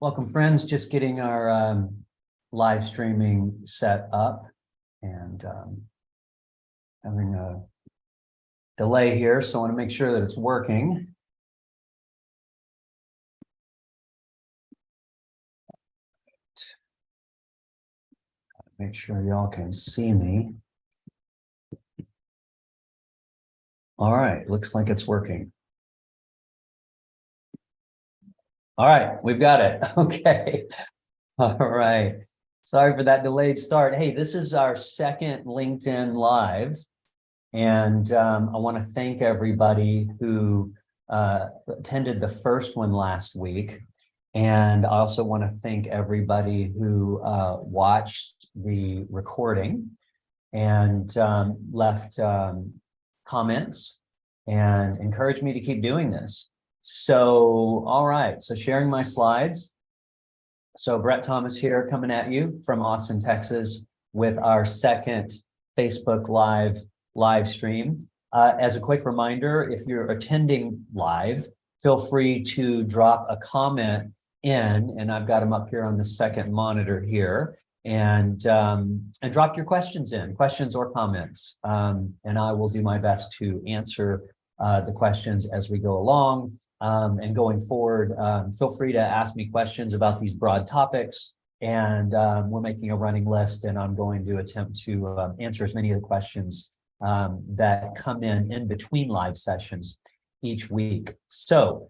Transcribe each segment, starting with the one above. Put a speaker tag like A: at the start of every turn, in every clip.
A: Welcome, friends. Just getting our live streaming set up and having a delay here, so I want to make sure that it's working. Make sure y'all can see me. All right, looks like it's working. All right, we've got it. Okay. All right. Sorry for that delayed start. Hey, this is our second LinkedIn Live. And I want to thank everybody who attended the first one last week. And I also want to thank everybody who watched the recording and left comments and encouraged me to keep doing this. So, all right, so sharing my slides. So Brett Thomas here coming at you from Austin, Texas with our second Facebook live stream. As a quick reminder, if you're attending live, feel free to drop a comment in, and I've got them up here on the second monitor here, and drop your questions in, questions or comments, and I will do my best to answer the questions as we go along. And going forward, feel free to ask me questions about these broad topics, and we're making a running list, and I'm going to attempt to answer as many of the questions that come in between live sessions each week. So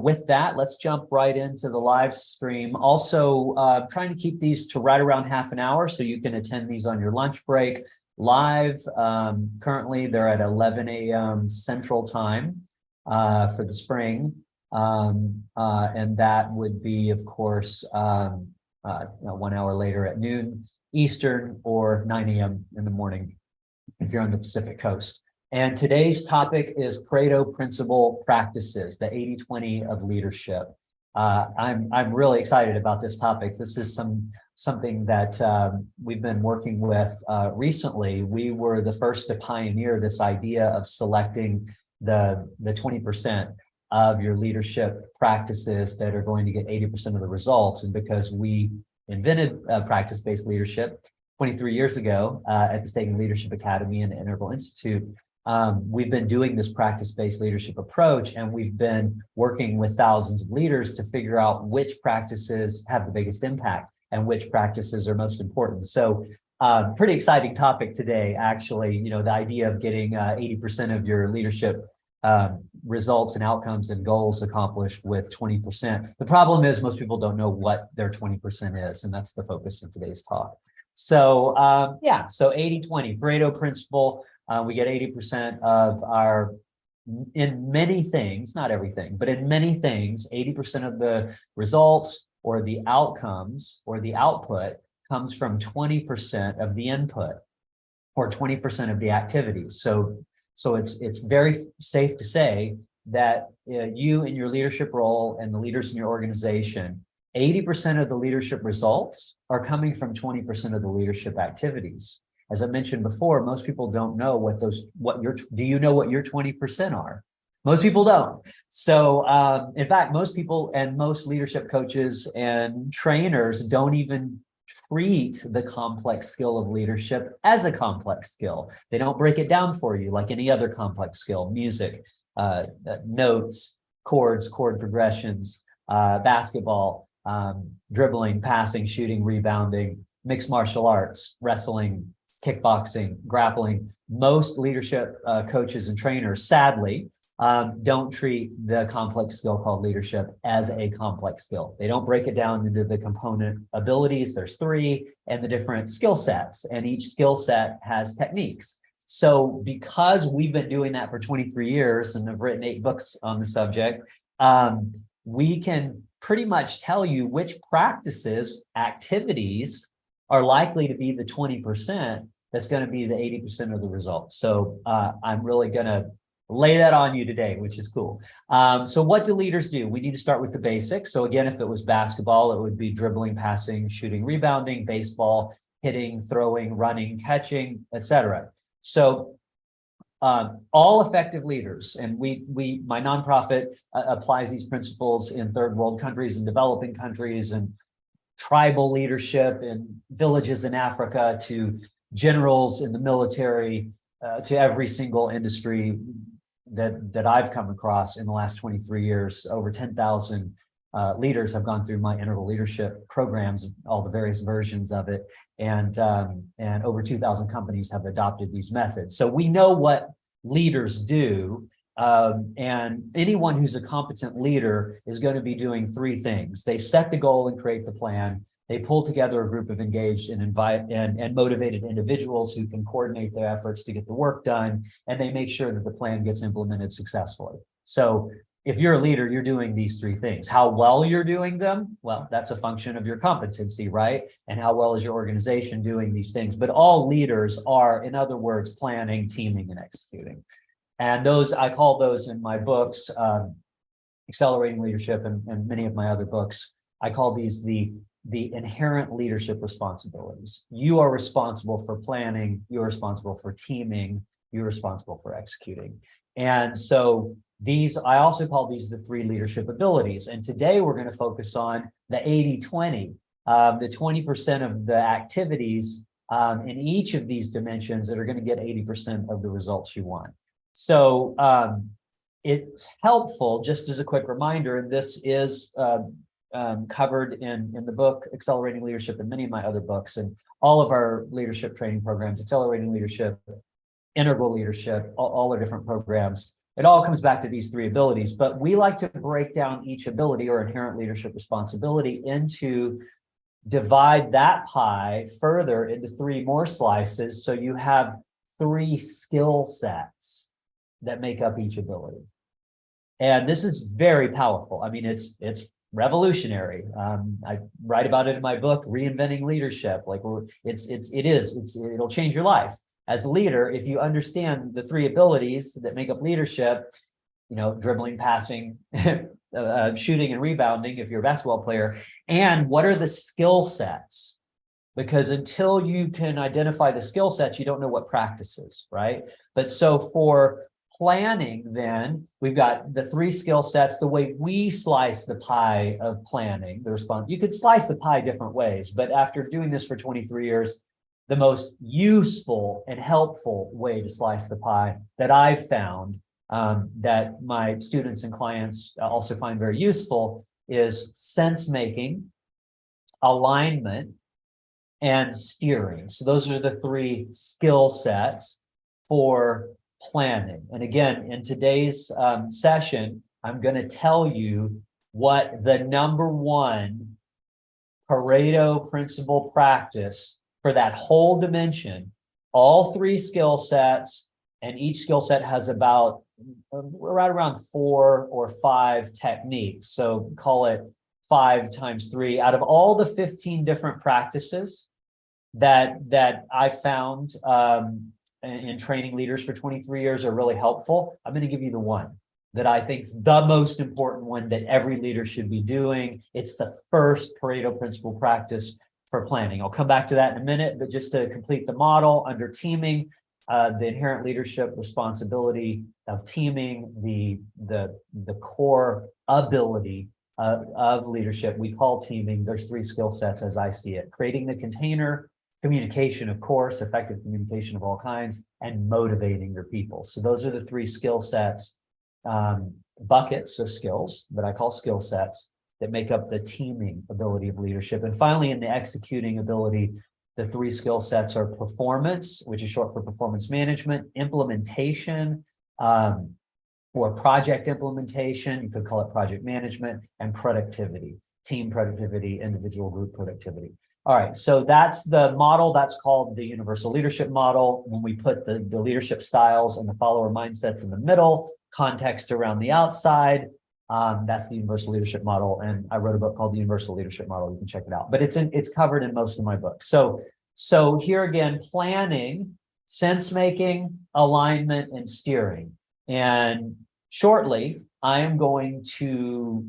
A: with that, let's jump right into the live stream. Also, trying to keep these to right around half an hour so you can attend these on your lunch break live. Currently, they're at 11 a.m. Central Time for the spring. And that would be, of course, 1 hour later at noon Eastern or 9 a.m. in the morning if you're on the Pacific Coast. And today's topic is Pareto principle practices, the 80-20 of leadership. I'm really excited about this topic. This is something that we've been working with recently. We were the first to pioneer this idea of selecting the 20% of your leadership practices that are going to get 80% of the results. And because we invented practice-based leadership 23 years ago at the State Leadership Academy and Integral Institute, we've been doing this practice-based leadership approach, and we've been working with thousands of leaders to figure out which practices have the biggest impact and which practices are most important. So pretty exciting topic today, actually, the idea of getting 80% of your leadership results and outcomes and goals accomplished with 20%. The problem is most people don't know what their 20% is, and that's the focus of today's talk. So yeah, so 80-20, Pareto principle, we get 80% of our, in many things, not everything, but in many things, 80% of the results or the outcomes or the output comes from 20% of the input or 20% of the activities. So it's very safe to say that you in your leadership role and the leaders in your organization, 80% of the leadership results are coming from 20% of the leadership activities. As I mentioned before, most people don't know do you know what your 20% are? Most people don't. So in fact, most people and most leadership coaches and trainers don't even treat the complex skill of leadership as a complex skill. They don't break it down for you like any other complex skill: music, notes, chord progressions, basketball, dribbling, passing, shooting, rebounding, mixed martial arts, wrestling, kickboxing, grappling. Most leadership coaches and trainers, sadly, don't treat the complex skill called leadership as a complex skill. They don't break it down into the component abilities. There's 3, and the different skill sets, and each skill set has techniques. So because we've been doing that for 23 years and have written 8 books on the subject, we can pretty much tell you which practices, activities are likely to be the 20% that's going to be the 80% of the results. So I'm really going to lay that on you today, which is cool. So what do leaders do? We need to start with the basics. So again, if it was basketball, it would be dribbling, passing, shooting, rebounding; baseball, hitting, throwing, running, catching, etc. So all effective leaders, and my nonprofit applies these principles in third world countries and developing countries, and tribal leadership in villages in Africa, to generals in the military, to every single industry that I've come across in the last 23 years. Over 10,000 leaders have gone through my interval leadership programs, all the various versions of it, and over 2,000 companies have adopted these methods. So we know what leaders do, and anyone who's a competent leader is going to be doing three things. They set the goal and create the plan. They pull together a group of engaged and motivated individuals who can coordinate their efforts to get the work done, and they make sure that the plan gets implemented successfully. So if you're a leader, you're doing these three things. How well you're doing them, well, that's a function of your competency, right? And how well is your organization doing these things? But all leaders are, in other words, planning, teaming, and executing. And those, I call those in my books, Accelerating Leadership, and many of my other books, I call these the inherent leadership responsibilities. You are responsible for planning, you're responsible for teaming, you're responsible for executing. And so these, I also call these the three leadership abilities. And today we're going to focus on the 80-20, the 20% of the activities in each of these dimensions that are going to get 80% of the results you want. So it's helpful, just as a quick reminder, and this is covered in the book, Accelerating Leadership, and many of my other books, and all of our leadership training programs, Accelerating Leadership, Integral Leadership, all our different programs. It all comes back to these three abilities, but we like to break down each ability or inherent leadership responsibility into, divide that pie further into three more slices. So you have three skill sets that make up each ability. And this is very powerful. I mean, it's revolutionary. I write about it in my book, Reinventing Leadership. Like it'll change your life. As a leader, if you understand the three abilities that make up leadership, you know, dribbling, passing, shooting, and rebounding, if you're a basketball player, and what are the skill sets? Because until you can identify the skill sets, you don't know what practice is, right? But so for planning, then we've got the three skill sets. The way we slice the pie of planning, the response, you could slice the pie different ways, but after doing this for 23 years, the most useful and helpful way to slice the pie that I've found, that my students and clients also find very useful, is sense making, alignment, and steering. So those are the three skill sets for planning. And again, in today's session, I'm going to tell you what the #1 Pareto principle practice for that whole dimension, all three skill sets, and each skill set has about right around 4 or 5 techniques. So call it 5 times 3. Out of all the 15 different practices that I found in training leaders for 23 years are really helpful, I'm going to give you the one that I think is the most important one that every leader should be doing. It's the first Pareto principle practice for planning. I'll come back to that in a minute, but just to complete the model, under teaming, the inherent leadership responsibility of teaming, the core ability of leadership, we call teaming. There's 3 skill sets as I see it: creating the container, communication, of course, effective communication of all kinds, and motivating your people. So those are the 3 skill sets, buckets of skills that I call skill sets, that make up the teaming ability of leadership. And finally, in the executing ability, the 3 skill sets are performance, which is short for performance management, implementation, or project implementation, you could call it project management, and productivity, team productivity, individual group productivity. All right, so that's the model. That's called the universal leadership model. When we put the leadership styles and the follower mindsets in the middle, context around the outside, that's the universal leadership model. And I wrote a book called The Universal Leadership Model. You can check it out, but it's covered in most of my books. So here again, planning, sense making, alignment, and steering. And shortly, I am going to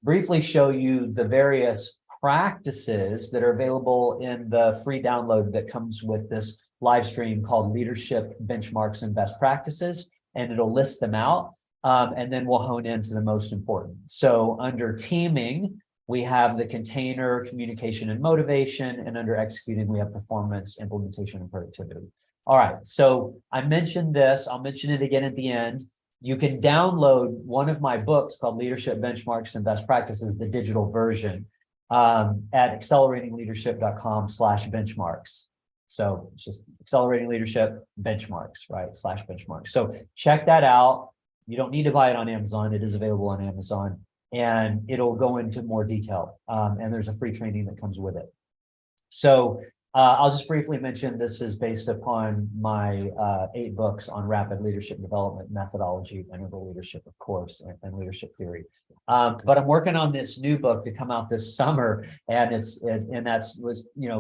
A: briefly show you the various practices that are available in the free download that comes with this live stream called Leadership Benchmarks and Best Practices, and it'll list them out. And then we'll hone into the most important. So under teaming, we have the container, communication, and motivation. And under executing, we have performance, implementation, and productivity. All right. So I mentioned this. I'll mention it again at the end. You can download one of my books called Leadership Benchmarks and Best Practices, the digital version, at acceleratingleadership.com/benchmarks. So it's just accelerating leadership benchmarks, right? /benchmarks. So check that out. You don't need to buy it on Amazon. It is available on Amazon, and it'll go into more detail. And there's a free training that comes with it. So I'll just briefly mention this is based upon my 8 books on rapid leadership development methodology, integral leadership, of course, and leadership theory. But I'm working on this new book to come out this summer, and was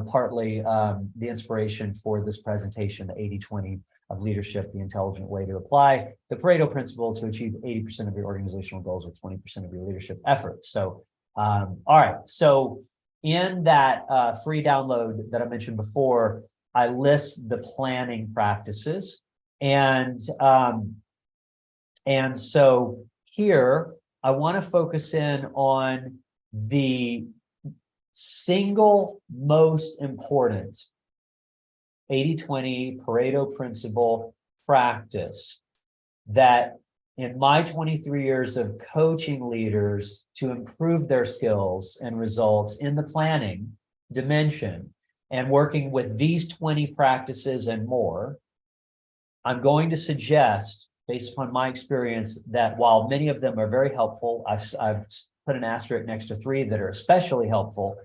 A: partly the inspiration for this presentation, the 80-20 of leadership, the intelligent way to apply the Pareto principle to achieve 80% of your organizational goals with 20% of your leadership efforts. So, all right. So in that free download that I mentioned before, I list the planning practices. And so here, I want to focus in on the single most important 80-20 Pareto principle practice that in my 23 years of coaching leaders to improve their skills and results in the planning dimension and working with these 20 practices and more, I'm going to suggest, based upon my experience, that while many of them are very helpful, I've put an asterisk next to 3 that are especially helpful.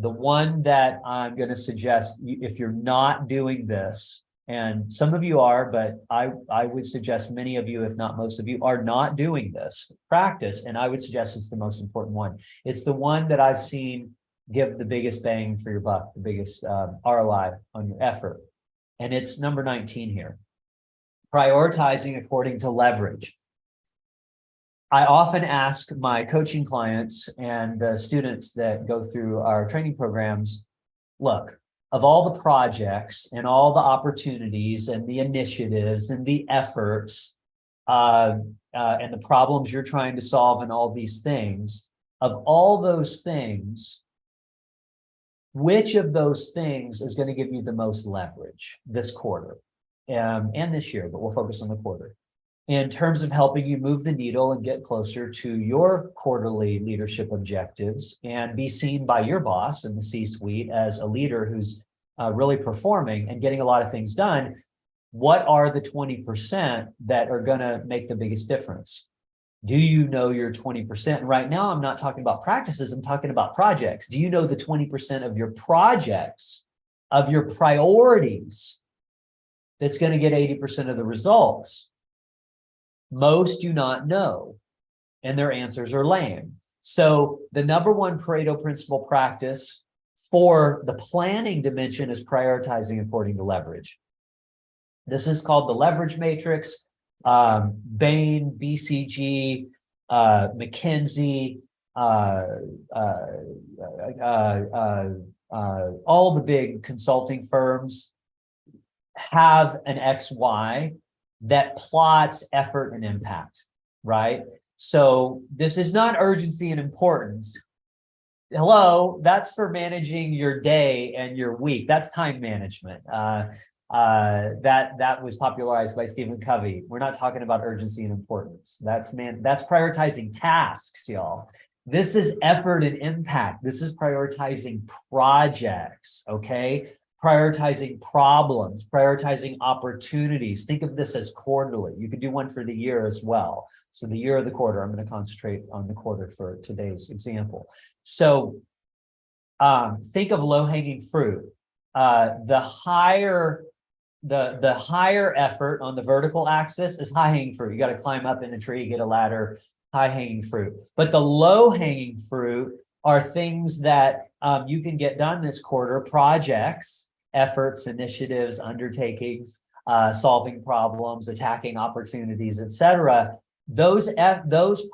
A: The one that I'm going to suggest, if you're not doing this, and some of you are, but I would suggest many of you, if not most of you, are not doing this practice, and I would suggest it's the most important one. It's the one that I've seen give the biggest bang for your buck, the biggest ROI on your effort. And it's number 19 here. Prioritizing according to leverage. I often ask my coaching clients and the students that go through our training programs, look, of all the projects and all the opportunities and the initiatives and the efforts and the problems you're trying to solve and all these things, of all those things, which of those things is going to give you the most leverage this quarter and this year, but we'll focus on the quarter, in terms of helping you move the needle and get closer to your quarterly leadership objectives and be seen by your boss in the C-suite as a leader who's really performing and getting a lot of things done. What are the 20% that are going to make the biggest difference? Do you know your 20%? And right now, I'm not talking about practices, I'm talking about projects. Do you know the 20% of your projects, of your priorities, that's going to get 80% of the results? Most do not know, and their answers are lame. So the number one Pareto principle practice for the planning dimension is prioritizing according to leverage. This is called the leverage matrix. Bain, BCG, McKinsey, all the big consulting firms have an XY that plots effort and impact, right? So this is not urgency and importance. Hello, that's for managing your day and your week. That's time management. That was popularized by Stephen Covey. We're not talking about urgency and importance. That's prioritizing tasks, y'all. This is effort and impact. This is prioritizing projects, okay? Prioritizing problems, prioritizing opportunities. Think of this as quarterly. You could do one for the year as well. So the year or the quarter, I'm going to concentrate on the quarter for today's example. So think of low-hanging fruit. The higher effort on the vertical axis is high-hanging fruit. You got to climb up in a tree, get a ladder, high-hanging fruit. But the low-hanging fruit are things that you can get done this quarter, projects, efforts, initiatives, undertakings, solving problems, attacking opportunities, etc. Those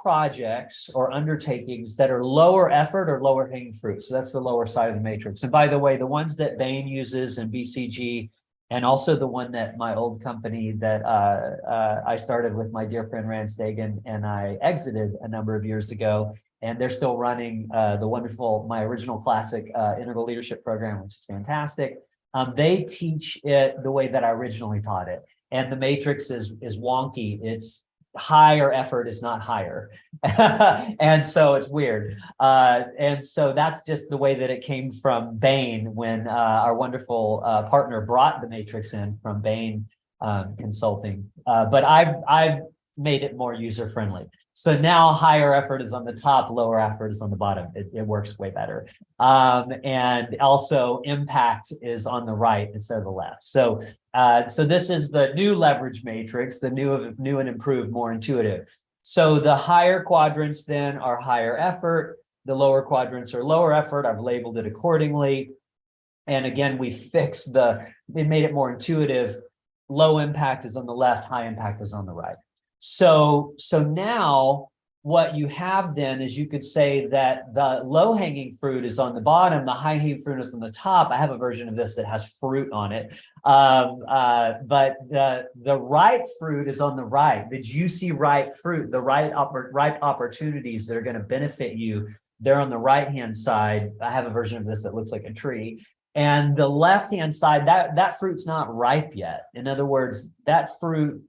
A: projects or undertakings that are lower effort or lower hanging fruit. So that's the lower side of the matrix. And by the way, the ones that Bain uses and BCG and also the one that my old company that I started with my dear friend Rand Stegan and I exited a number of years ago. And they're still running the wonderful, my original classic integral leadership program, which is fantastic. They teach it the way that I originally taught it. And the matrix is wonky. It's higher effort is not higher. And so it's weird. And so that's just the way that it came from Bain when our wonderful partner brought the matrix in from Bain Consulting. But I've made it more user-friendly. So now higher effort is on the top, lower effort is on the bottom. It works way better. And also impact is on the right instead of the left. So this is the new leverage matrix, the new and improved, more intuitive. So the higher quadrants then are higher effort. The lower quadrants are lower effort. I've labeled it accordingly. And again, we fixed it made it more intuitive. Low impact is on the left, high impact is on the right. So now what you have then is you could say that the low-hanging fruit is on the bottom, the high-hanging fruit is on the top. I have a version of this that has fruit on it. But the ripe fruit is on the right, the juicy ripe fruit, the ripe opportunities that are going to benefit you. They're on the right-hand side. I have a version of this that looks like a tree. And the left-hand side, that fruit's not ripe yet. In other words, that fruit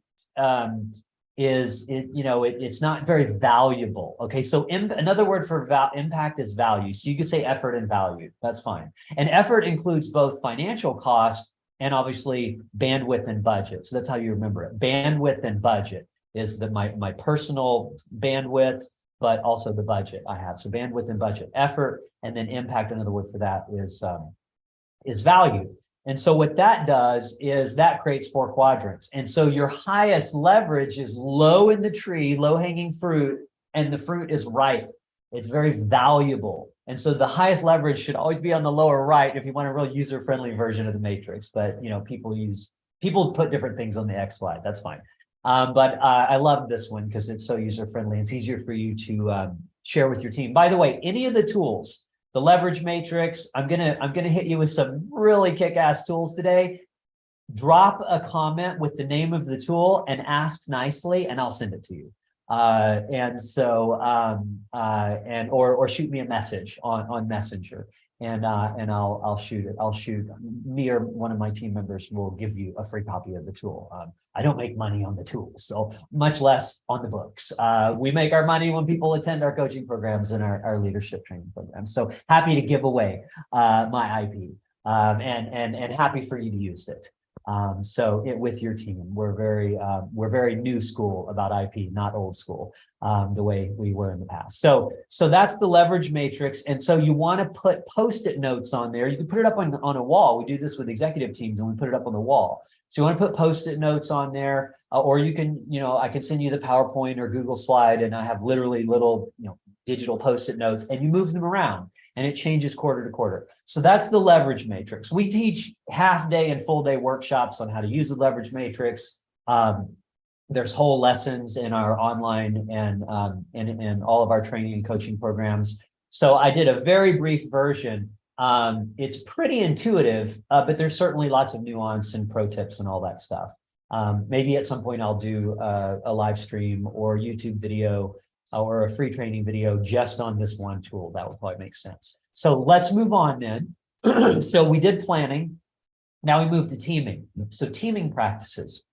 A: it's not very valuable. Okay, so another word for impact is value. So you could say effort and value. That's fine. And effort includes both financial cost and obviously bandwidth and budget. So that's how you remember it. Bandwidth and budget is my personal bandwidth, but also the budget I have. So bandwidth and budget, effort, and then impact. Another word for that is value. And so what that does is that creates 4 quadrants. And so your highest leverage is low in the tree, low hanging fruit, and the fruit is ripe. It's very valuable. And so the highest leverage should always be on the lower right if you want a real user-friendly version of the matrix. But people put different things on the XY. That's fine. But I love this one because it's so user-friendly. It's easier for you to share with your team. By the way, any of the tools, the leverage matrix, I'm gonna hit you with some really kick-ass tools today. Drop a comment with the name of the tool and ask nicely, and I'll send it to you. Or shoot me a message on Messenger, and I'll shoot it. Me or one of my team members will give you a free copy of the tool. I don't make money on the tools, so much less on the books. We make our money when people attend our coaching programs and our leadership training programs. So happy to give away my IP and happy for you to use it. With your team, we're very new school about IP, not old school, the way we were in the past. So that's the leverage matrix. And so you want to put Post-it notes on there. You can put it up on a wall. We do this with executive teams and we put it up on the wall. So you want to put Post-it notes on there, or you can, I can send you the PowerPoint or Google slide, and I have literally little, digital Post-it notes, and you move them around. And it changes quarter to quarter. So that's the leverage matrix. We teach half-day and full-day workshops on how to use the leverage matrix. There's whole lessons in our online and all of our training and coaching programs. So I did a very brief version. It's pretty intuitive, but there's certainly lots of nuance and pro tips and all that stuff. Maybe at some point I'll do a live stream or YouTube video or a free training video just on this one tool. That would probably make sense. So let's move on then. So we did planning. Now we move to teaming. So teaming practices.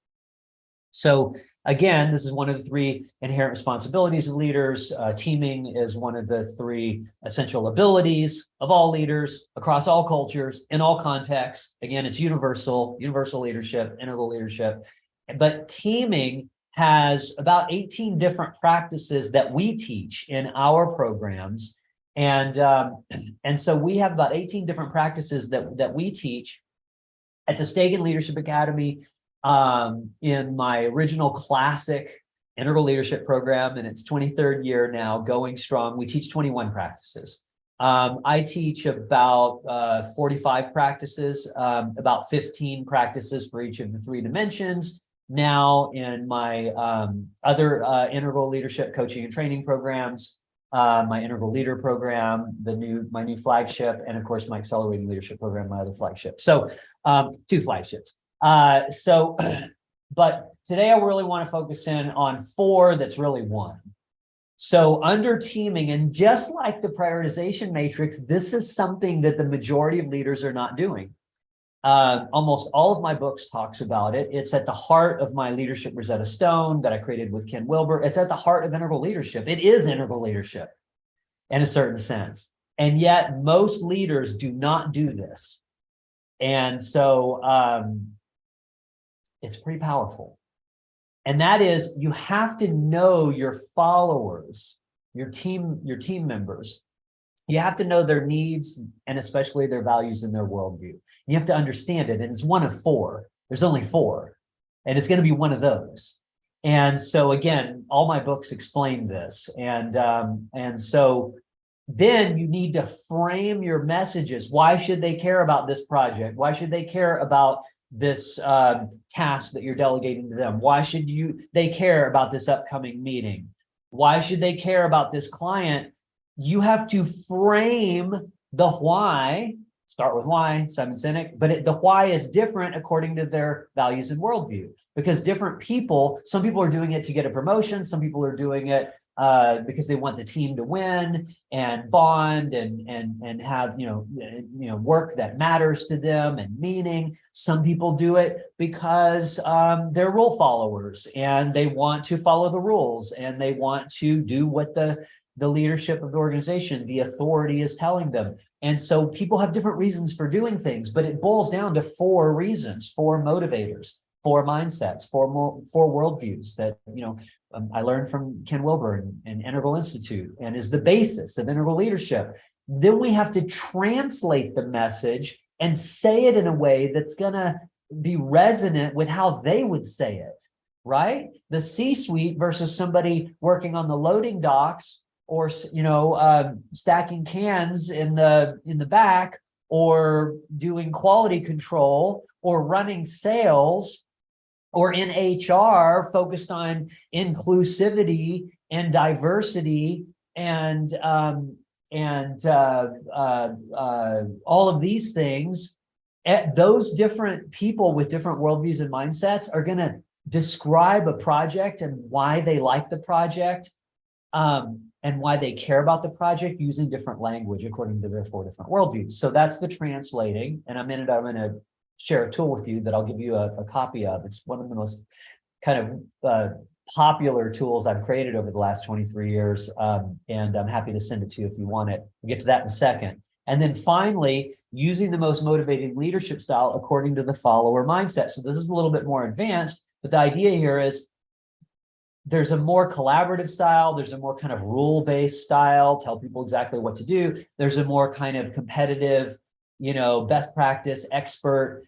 A: So again, this is one of the 3 inherent responsibilities of leaders. Teaming is one of the 3 essential abilities of all leaders across all cultures, in all contexts. Again, it's universal leadership, integral leadership. But teaming has about 18 different practices that we teach in our programs. And so we have about 18 different practices that we teach at the Stegan Leadership Academy in my original classic integral leadership program, and its 23rd year now, going strong. We teach 21 practices. I teach about 45 practices, about 15 practices for each of the 3 dimensions. Now in my other integral leadership coaching and training programs, my integral leader program, my new flagship, and of course my accelerating leadership program, my other flagship. So 2 flagships. But today I really want to focus in on 4 that's really 1. So under teaming, and just like the prioritization matrix, this is something that the majority of leaders are not doing. Almost all of my books talks about it. It's at the heart of my leadership Rosetta Stone that I created with Ken Wilber. It's at the heart of integral leadership. It is integral leadership in a certain sense. And yet most leaders do not do this. And so it's pretty powerful. And that is, you have to know your followers, your team members. You have to know their needs and especially their values and their worldview. You have to understand it. And it's one of 4. There's only 4. And it's going to be one of those. And so again, all my books explain this. And so then you need to frame your messages. Why should they care about this project? Why should they care about this task that you're delegating to them? Why should they care about this upcoming meeting? Why should they care about this client? You have to frame the why. Start with why, Simon Sinek, but the why is different according to their values and worldview, because different people, some people are doing it to get a promotion, some people are doing it because they want the team to win and bond and have work that matters to them and meaning. Some people do it because they're rule followers and they want to follow the rules and they want to do what the leadership of the organization, the authority, is telling them. And so people have different reasons for doing things, but it boils down to 4 reasons, 4 motivators, 4 mindsets, 4 worldviews that I learned from Ken Wilber and Integral Institute, and is the basis of integral leadership. Then we have to translate the message and say it in a way that's going to be resonant with how they would say it, right? The C-suite versus somebody working on the loading docks, or stacking cans in the back, or doing quality control, or running sales, or in HR focused on inclusivity and diversity and all of these things. Those different people with different worldviews and mindsets are going to describe a project and why they like the project, and why they care about the project using different language according to their 4 different worldviews. So that's the translating. And I'm going to share a tool with you that I'll give you a copy of. It's one of the most kind of popular tools I've created over the last 23 years. And I'm happy to send it to you if you want it. We'll get to that in a second. And then finally, using the most motivating leadership style according to the follower mindset. So this is a little bit more advanced, but the idea here is there's a more collaborative style. There's a more kind of rule-based style, tell people exactly what to do. There's a more kind of competitive, best practice, expert,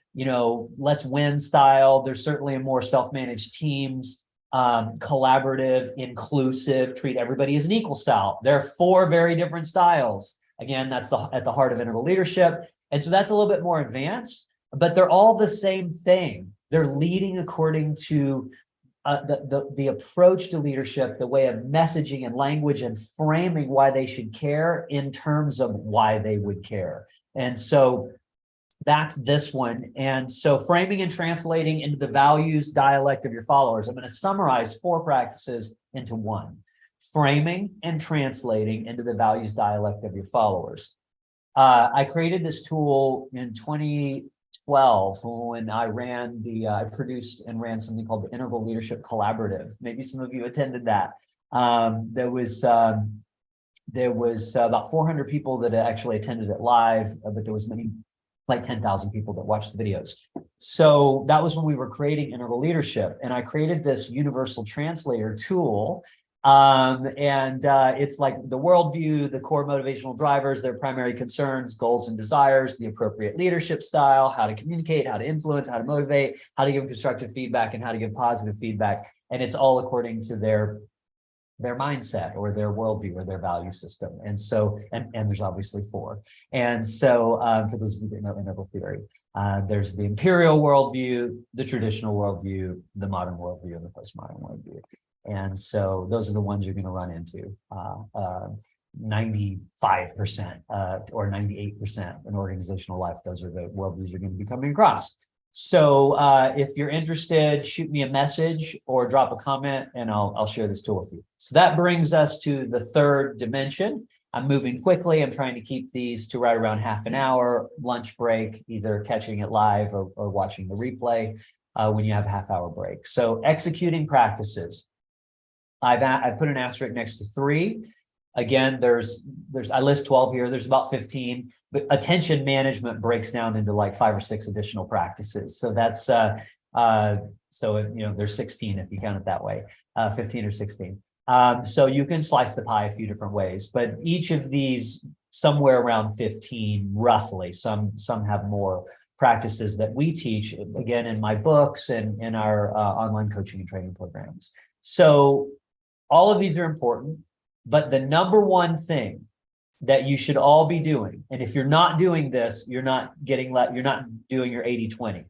A: let's win style. There's certainly a more self-managed teams, collaborative, inclusive, treat everybody as an equal style. There are 4 very different styles. Again, that's at the heart of integral leadership. And so that's a little bit more advanced, but they're all the same thing. They're leading according to the approach to leadership, the way of messaging and language and framing why they should care in terms of why they would care. And so that's this one. And so framing and translating into the values dialect of your followers. I'm going to summarize 4 practices into 1. Framing and translating into the values dialect of your followers. I created this tool in 2012 when I I produced and ran something called the Integral Leadership Collaborative. Maybe some of you attended that. There was about 400 people that actually attended it live, but there was like 10,000 people that watched the videos. So that was when we were creating integral leadership, and I created this universal translator tool. It's like the worldview, the core motivational drivers, their primary concerns, goals and desires, the appropriate leadership style, how to communicate, how to influence, how to motivate, how to give constructive feedback, and how to give positive feedback. And it's all according to their mindset or their worldview or their value system. And so, and there's obviously 4. And so for those of you that know integral theory, there's the imperial worldview, the traditional worldview, the modern worldview, and the postmodern worldview. And so those are the ones you're going to run into 95% or 98% in organizational life. Those are the worldviews you're going to be coming across. So if you're interested, shoot me a message or drop a comment and I'll share this tool with you. So that brings us to the third dimension. I'm moving quickly. I'm trying to keep these to right around half an hour, lunch break, either catching it live or watching the replay when you have a half-hour break. So executing practices. I've put an asterisk next to 3. Again, I list 12 here. There's about 15, but attention management breaks down into like 5 or 6 additional practices. So that's there's 16 if you count it that way, 15 or 16. So you can slice the pie a few different ways, but each of these somewhere around 15, roughly. Some have more practices that we teach, again, in my books and in our online coaching and training programs. So all of these are important. But the number one thing that you should all be doing, and if you're not doing this, you're not doing your 80-20.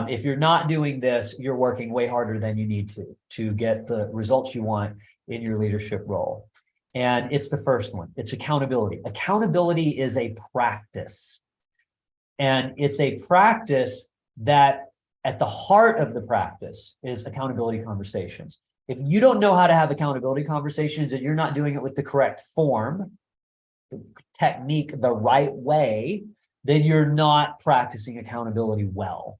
A: If you're not doing this, you're working way harder than you need to get the results you want in your leadership role. And it's the first one. It's accountability. Accountability is a practice. And it's a practice that at the heart of the practice is accountability conversations. If you don't know how to have accountability conversations and you're not doing it with the correct form, the technique, the right way, then you're not practicing accountability well,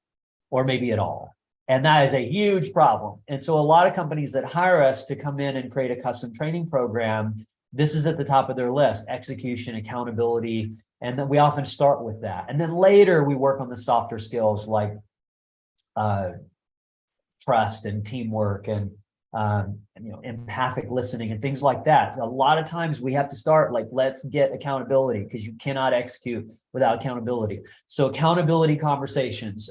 A: or maybe at all. And that is a huge problem. And so a lot of companies that hire us to come in and create a custom training program, this is at the top of their list: execution, accountability. And then we often start with that. And then later we work on the softer skills like trust and teamwork and empathic listening and things like that. A lot of times we have to start like, let's get accountability, because you cannot execute without accountability. So accountability conversations,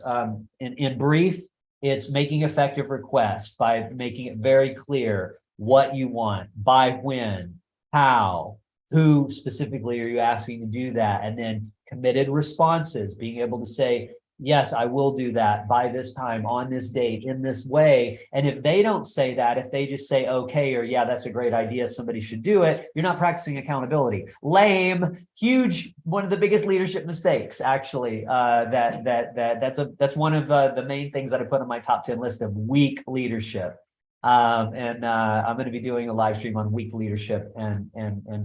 A: in brief, it's making effective requests by making it very clear what you want, by when, how, who specifically are you asking to do that, and then committed responses, being able to say, yes, I will do that by this time, on this date, in this way. And if they don't say that, if they just say, okay, or yeah, that's a great idea, somebody should do it, you're not practicing accountability. Lame, huge, one of the biggest leadership mistakes, actually. That's one of the main things that I put on my top 10 list of weak leadership. I'm going to be doing a live stream on weak leadership and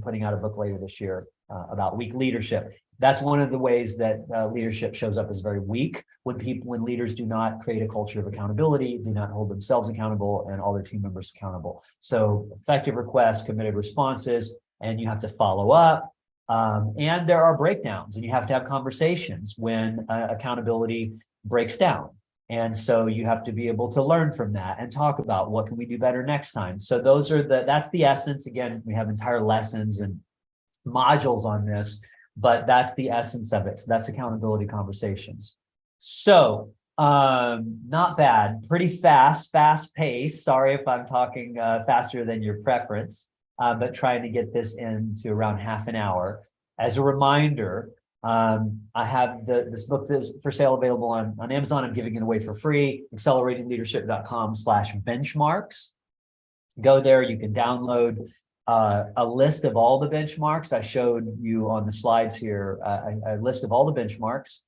A: putting out a book later this year about weak leadership. That's one of the ways that leadership shows up as very weak, when leaders do not create a culture of accountability, do not hold themselves accountable and all their team members accountable. So effective requests, committed responses, and you have to follow up. And there are breakdowns, and you have to have conversations when accountability breaks down. And so you have to be able to learn from that and talk about what can we do better next time. So that's the essence. Again, we have entire lessons and modules on this, but that's the essence of it. So that's accountability conversations. So not bad, pretty fast pace. Sorry if I'm talking faster than your preference, but trying to get this into around half an hour. As a reminder, I have this book that's for sale, available on Amazon. I'm giving it away for free, acceleratingleadership.com/benchmarks. Go there, you can download a list of all the benchmarks. I showed you on the slides here, a list of all the benchmarks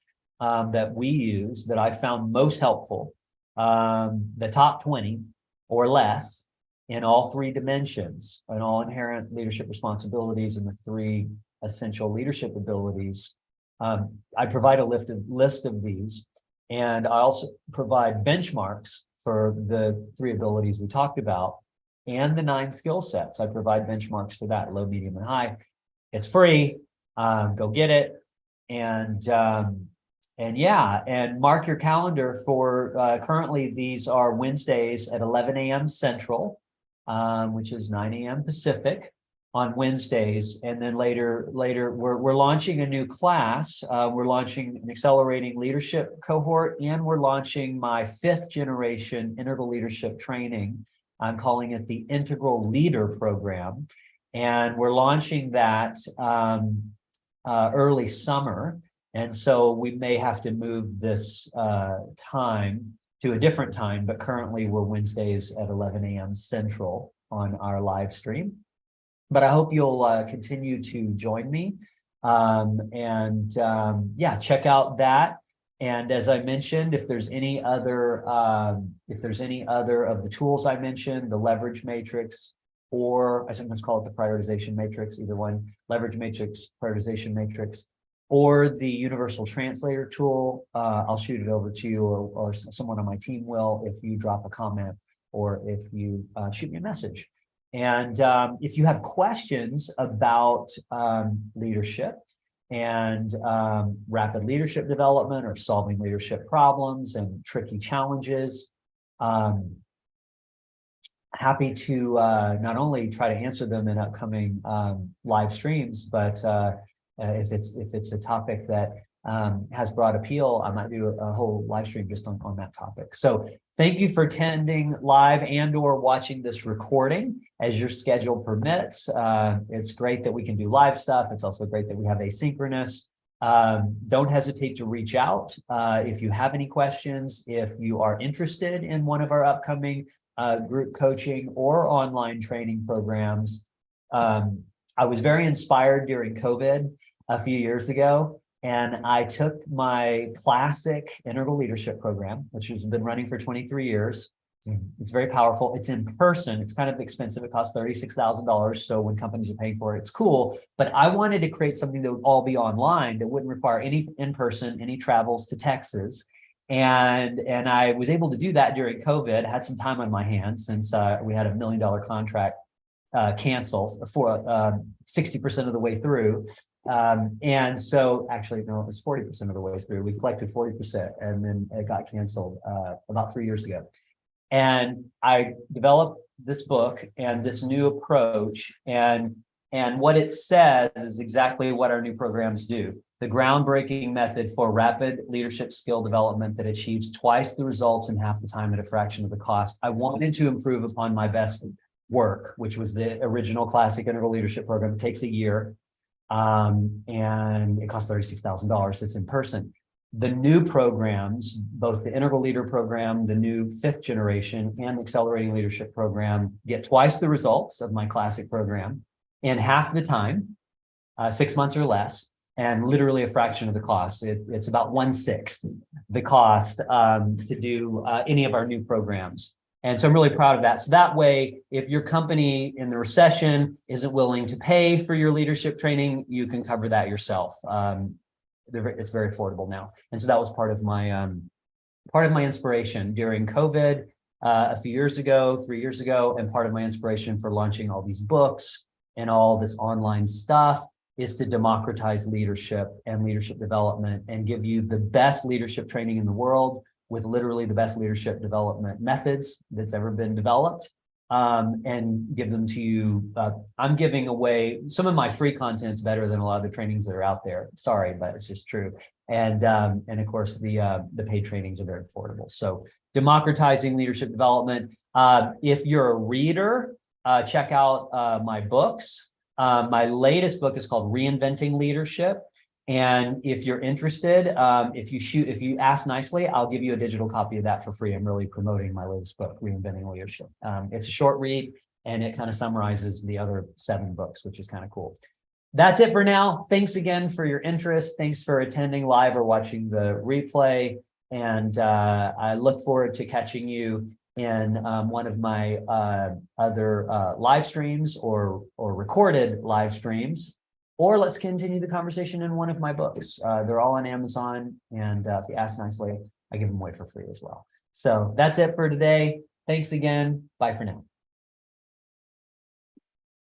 A: that we use that I found most helpful, the top 20 or less in all 3 dimensions, and all inherent leadership responsibilities and the 3 essential leadership abilities. I provide a list of these, and I also provide benchmarks for the 3 abilities we talked about, and the 9 skill sets. I provide benchmarks for that, low, medium, and high. It's free. Go get it. And yeah, and mark your calendar for, currently these are Wednesdays at 11 a.m. Central, which is 9 a.m. Pacific on Wednesdays. And then later we're launching a new class. We're launching an accelerating leadership cohort, and we're launching my 5th generation integral leadership training. I'm calling it the Integral Leader Program. And we're launching that early summer. And so we may have to move this time to a different time, but currently we're Wednesdays at 11 a.m. Central on our live stream. But I hope you'll continue to join me. Yeah, check out that. And as I mentioned, if there's any other of the tools I mentioned, the leverage matrix, or I sometimes call it the prioritization matrix, either one, leverage matrix, prioritization matrix, or the universal translator tool, I'll shoot it over to you, or someone on my team will, if you drop a comment or if you shoot me a message. And if you have questions about leadership and rapid leadership development or solving leadership problems and tricky challenges, happy to not only try to answer them in upcoming live streams, but if it's a topic that has broad appeal, I might do a whole live stream just on that topic. So thank you for attending live and or watching this recording as your schedule permits. It's great that we can do live stuff. It's also great that we have asynchronous. Don't hesitate to reach out if you have any questions, if you are interested in one of our upcoming group coaching or online training programs. I was very inspired during COVID a few years ago, and I took my classic integral leadership program, which has been running for 23 years. It's very powerful. It's in person. It's kind of expensive. It costs $36,000. So when companies are paying for it, it's cool. But I wanted to create something that would all be online, that wouldn't require any in-person, any travels to Texas. And I was able to do that during COVID. I had some time on my hands since we had $1 million contract cancel for 60% of the way through. And so actually, no, it was 40% of the way through. We collected 40% and then it got canceled about 3 years ago. And I developed this book and this new approach, and what it says is exactly what our new programs do. The groundbreaking method for rapid leadership skill development that achieves twice the results in half the time at a fraction of the cost. I wanted to improve upon my best work, which was the original classic integral leadership program. It takes a year, and it costs $36,000. It's in person. The new programs, both the Integral Leader program, the new 5th generation, and Accelerating Leadership program, get twice the results of my classic program in half the time, 6 months or less, and literally a fraction of the cost. It's about 1/6 the cost to do any of our new programs. And so I'm really proud of that. So that way, if your company in the recession isn't willing to pay for your leadership training, you can cover that yourself. It's very affordable now. And so that was part of my inspiration during COVID a few years ago, 3 years ago, and part of my inspiration for launching all these books and all this online stuff is to democratize leadership and leadership development and give you the best leadership training in the world with literally the best leadership development methods that's ever been developed, and give them to you. I'm giving away some of my free content's better than a lot of the trainings that are out there. Sorry, but it's just true. And of course the paid trainings are very affordable. So democratizing leadership development. If you're a reader, check out my books. My latest book is called Reinventing Leadership. And if you're interested, if you ask nicely, I'll give you a digital copy of that for free. I'm really promoting my latest book, Reinventing Leadership. It's a short read and it kind of summarizes the other 7 books, which is kind of cool. That's it for now. Thanks again for your interest. Thanks for attending live or watching the replay. And I look forward to catching you in one of my other live streams or recorded live streams. Or let's continue the conversation in one of my books. They're all on Amazon, and if you ask nicely, I give them away for free as well. So that's it for today. Thanks again. Bye for now.